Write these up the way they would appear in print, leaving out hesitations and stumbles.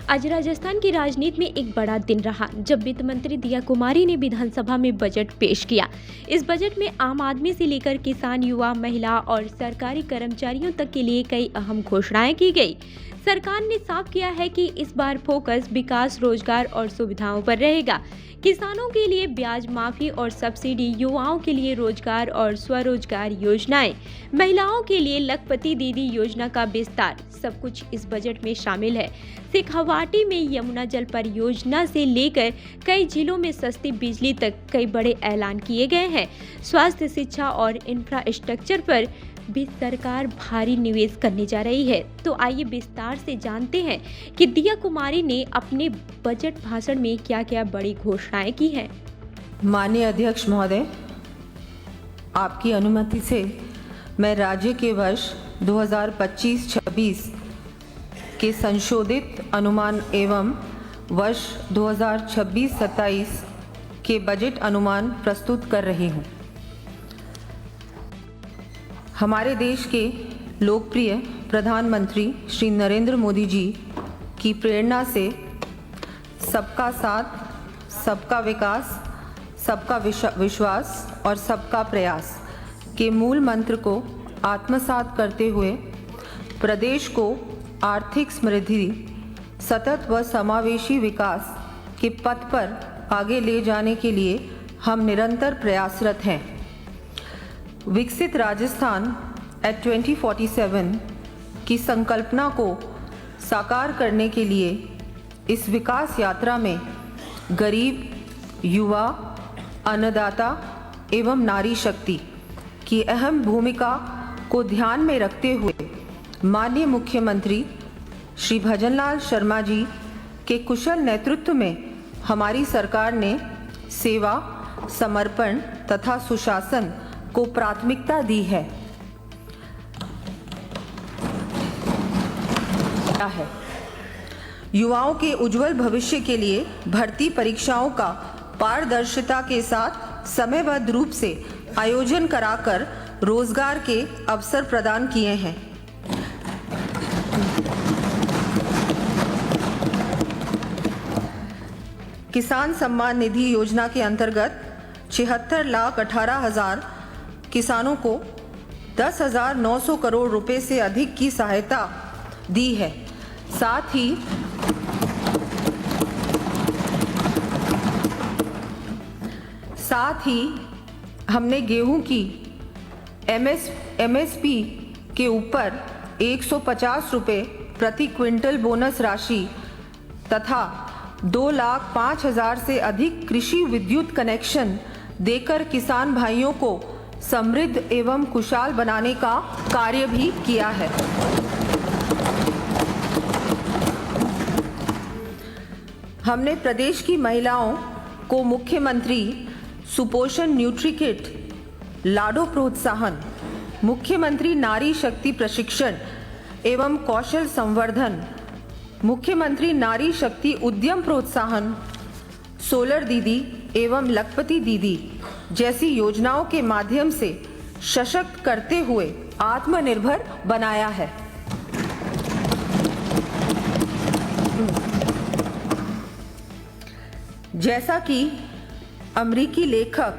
आज राजस्थान की राजनीति में एक बड़ा दिन रहा जब वित्त मंत्री दिया कुमारी ने विधानसभा में बजट पेश किया। इस बजट में आम आदमी से लेकर किसान, युवा, महिला और सरकारी कर्मचारियों तक के लिए कई अहम घोषणाएं की गई। सरकार ने साफ किया है कि इस बार फोकस विकास, रोजगार और सुविधाओं पर रहेगा। किसानों के लिए ब्याज माफी और सब्सिडी, युवाओं के लिए रोजगार और स्वरोजगार योजनाएं, महिलाओं के लिए लखपति दीदी योजना का विस्तार, सब कुछ इस बजट में शामिल है। शेखावाटी में यमुना जल परियोजना से लेकर कई जिलों में सस्ती बिजली तक कई बड़े ऐलान किए गए हैं। स्वास्थ्य, शिक्षा और इंफ्रास्ट्रक्चर पर भी सरकार भारी निवेश करने जा रही है। तो आइए विस्तार से जानते हैं कि दिया कुमारी ने अपने बजट भाषण में क्या क्या बड़ी घोषणाएं की हैं। माननीय अध्यक्ष महोदय, आपकी अनुमति से मैं राज्य के वर्ष 2025-26 के संशोधित अनुमान एवं वर्ष 2026-27 के बजट अनुमान प्रस्तुत कर रही हूँ। हमारे देश के लोकप्रिय प्रधानमंत्री श्री नरेंद्र मोदी जी की प्रेरणा से सबका साथ, सबका विकास, सबका विश्वास और सबका प्रयास के मूल मंत्र को आत्मसात करते हुए प्रदेश को आर्थिक समृद्धि, सतत व समावेशी विकास के पथ पर आगे ले जाने के लिए हम निरंतर प्रयासरत हैं। विकसित राजस्थान एट 2047 की संकल्पना को साकार करने के लिए इस विकास यात्रा में गरीब, युवा, अन्नदाता एवं नारी शक्ति की अहम भूमिका को ध्यान में रखते हुए माननीय मुख्यमंत्री श्री भजनलाल शर्मा जी के कुशल नेतृत्व में हमारी सरकार ने सेवा, समर्पण तथा सुशासन को प्राथमिकता दी है। युवाओं के उज्जवल भविष्य के लिए भर्ती परीक्षाओं का पारदर्शिता के साथ समयबद्ध रूप से आयोजन कराकर रोजगार के अवसर प्रदान किए हैं। किसान सम्मान निधि योजना के अंतर्गत 76,18,000 किसानों को 10,900 करोड़ रुपए से अधिक की सहायता दी है। साथ ही हमने गेहूं की MSP के ऊपर 150 रुपये प्रति क्विंटल बोनस राशि तथा 2,05,000 से अधिक कृषि विद्युत कनेक्शन देकर किसान भाइयों को समृद्ध एवं खुशहाल बनाने का कार्य भी किया है। हमने प्रदेश की महिलाओं को मुख्यमंत्री सुपोषण न्यूट्री किट, लाडो प्रोत्साहन, मुख्यमंत्री नारी शक्ति प्रशिक्षण एवं कौशल संवर्धन, मुख्यमंत्री नारी शक्ति उद्यम प्रोत्साहन, सोलर दीदी एवं लखपति दीदी जैसी योजनाओं के माध्यम से सशक्त करते हुए आत्मनिर्भर बनाया है। जैसा कि अमेरिकी लेखक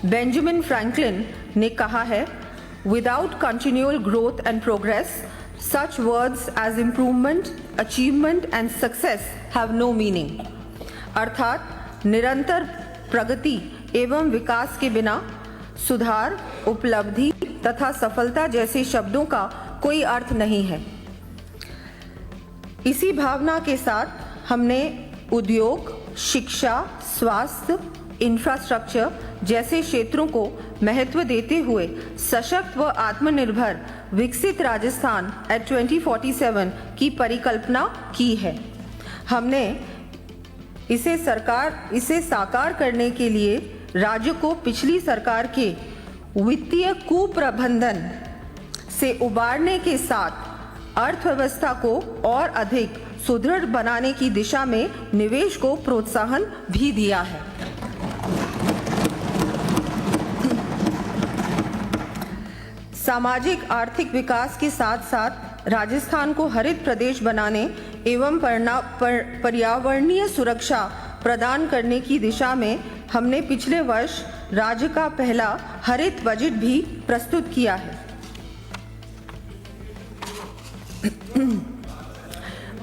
बेंजामिन फ्रैंकलिन ने कहा है, without continual growth and progress such words as improvement, achievement and success have no meaning। अर्थात निरंतर प्रगति एवं विकास के बिना सुधार, उपलब्धि तथा सफलता जैसे शब्दों का कोई अर्थ नहीं है। इसी भावना के साथ हमने उद्योग, शिक्षा, स्वास्थ्य, इंफ्रास्ट्रक्चर जैसे क्षेत्रों को महत्व देते हुए सशक्त व आत्मनिर्भर विकसित राजस्थान एट 2047 की परिकल्पना की है। हमने इसे साकार करने के लिए राज्य को पिछली सरकार के वित्तीय कुप्रबंधन से उबारने के साथ अर्थव्यवस्था को और अधिक सुदृढ़ बनाने की दिशा में निवेश को प्रोत्साहन भी दिया है। सामाजिक आर्थिक विकास के साथ साथ राजस्थान को हरित प्रदेश बनाने एवं पर्यावरणीय सुरक्षा प्रदान करने की दिशा में हमने पिछले वर्ष राज्य का पहला हरित बजट भी प्रस्तुत किया है।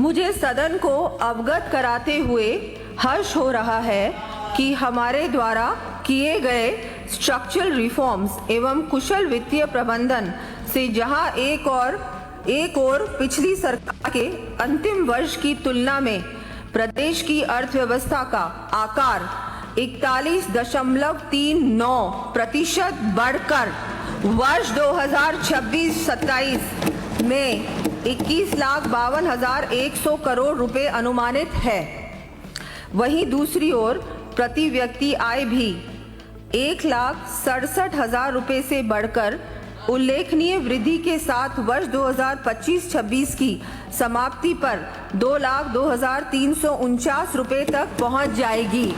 मुझे सदन को अवगत कराते हुए हर्ष हो रहा है कि हमारे द्वारा किए गए स्ट्रक्चरल रिफॉर्म्स एवं कुशल वित्तीय प्रबंधन से जहां एक और पिछली सरकार के अंतिम वर्ष की तुलना में प्रदेश की अर्थव्यवस्था का आकार 41.39% बढ़कर वर्ष 2026-27 में 21,52,100 करोड़ रुपए अनुमानित है। वहीं दूसरी ओर प्रति व्यक्ति आय भी 1,67,000 रुपए से बढ़कर उल्लेखनीय वृद्धि के साथ वर्ष 2025-26 की समाप्ति पर 2,02,349 रुपए तक पहुंच जाएगी।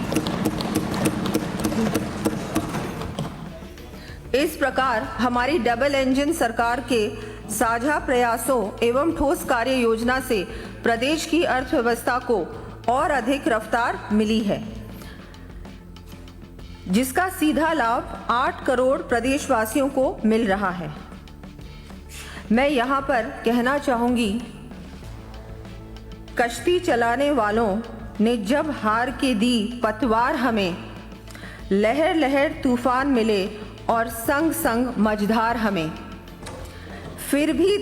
इस प्रकार हमारी डबल इंजन सरकार के साझा प्रयासों एवं ठोस कार्य योजना से प्रदेश की अर्थव्यवस्था को और अधिक रफ्तार मिली है, जिसका सीधा लाभ 8 करोड़ प्रदेशवासियों को मिल रहा है। मैं यहाँ पर कहना चाहूँगी, कश्ती चलाने वालों ने जब हार के दी पतवार हमें, लहर लहर तूफान मिले और संग संग मझधार हमें, फिर भी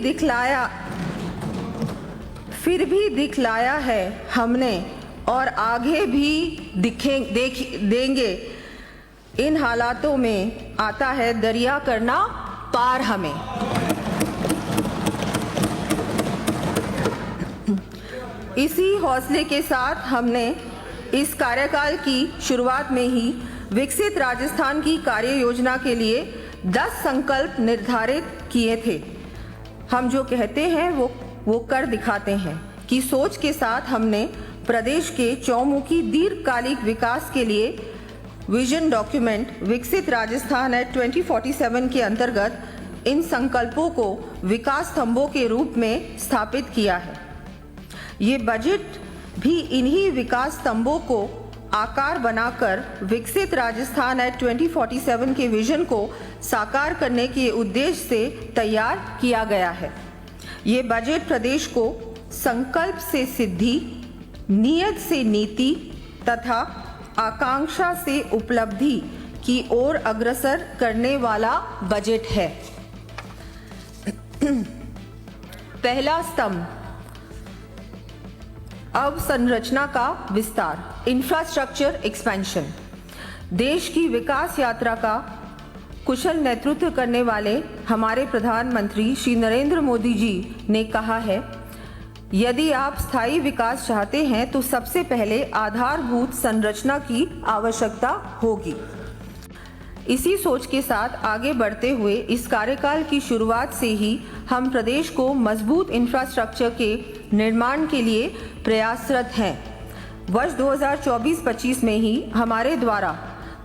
दिखलाया है हमने और आगे भी देंगे। इन हालातों में आता है दरिया करना पार हमें। इसी हौसले के साथ हमने इस कार्यकाल की शुरुआत में ही विकसित राजस्थान की कार्य योजना के लिए 10 संकल्प निर्धारित किए थे। हम जो कहते हैं वो कर दिखाते हैं कि सोच के साथ हमने प्रदेश के चौमुखी दीर्घकालिक विकास के लिए विजन डॉक्यूमेंट विकसित राजस्थान एट 2047 के अंतर्गत इन संकल्पों को विकास स्तंभों के रूप में स्थापित किया है। ये बजट भी इन्हीं विकास स्तंभों को आकार बनाकर विकसित राजस्थान एट 2047 के विजन को साकार करने के उद्देश्य से तैयार किया गया है। ये बजट प्रदेश को संकल्प से सिद्धि, नियत से नीति तथा आकांक्षा से उपलब्धि की ओर अग्रसर करने वाला बजट है। पहला स्तंभ, अवसंरचना का विस्तार, इंफ्रास्ट्रक्चर एक्सपेंशन। देश की विकास यात्रा का कुशल नेतृत्व करने वाले हमारे प्रधानमंत्री श्री नरेंद्र मोदी जी ने कहा है, यदि आप स्थायी विकास चाहते हैं तो सबसे पहले आधारभूत संरचना की आवश्यकता होगी। इसी सोच के साथ आगे बढ़ते हुए इस कार्यकाल की शुरुआत से ही हम प्रदेश को मजबूत इंफ्रास्ट्रक्चर के निर्माण के लिए प्रयासरत हैं। वर्ष 2024-25 में ही हमारे द्वारा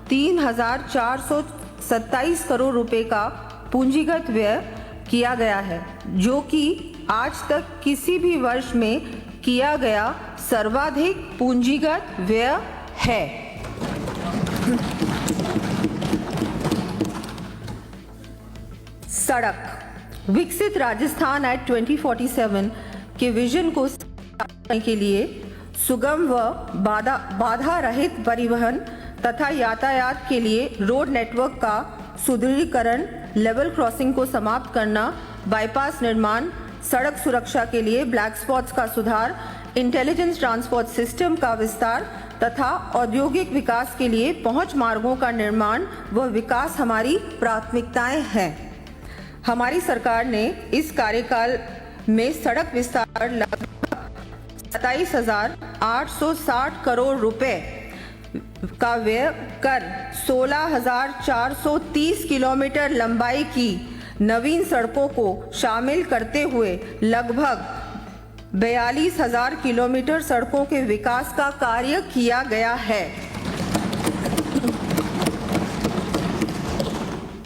3,427 करोड़ रुपए का पूंजीगत व्यय किया गया है, जो कि आज तक किसी भी वर्ष में किया गया सर्वाधिक पूंजीगत व्यय है। सड़क, विकसित राजस्थान एट 2047 के विजन को करने के लिए सुगम व बाधा रहित परिवहन तथा यातायात के लिए रोड नेटवर्क का सुदृढ़ीकरण, लेवल क्रॉसिंग को समाप्त करना, बाईपास निर्माण, सड़क सुरक्षा के लिए ब्लैक स्पॉट्स का सुधार, इंटेलिजेंस ट्रांसपोर्ट सिस्टम का विस्तार तथा औद्योगिक विकास के लिए पहुंच मार्गों का निर्माण व विकास हमारी प्राथमिकताएं हैं। हमारी सरकार ने इस कार्यकाल में सड़क विस्तार लगभग 27,860 करोड़ रुपए का व्यय कर 16,430 किलोमीटर लंबाई की नवीन सड़कों को शामिल करते हुए लगभग 42,000 किलोमीटर सड़कों के विकास का कार्य किया गया है।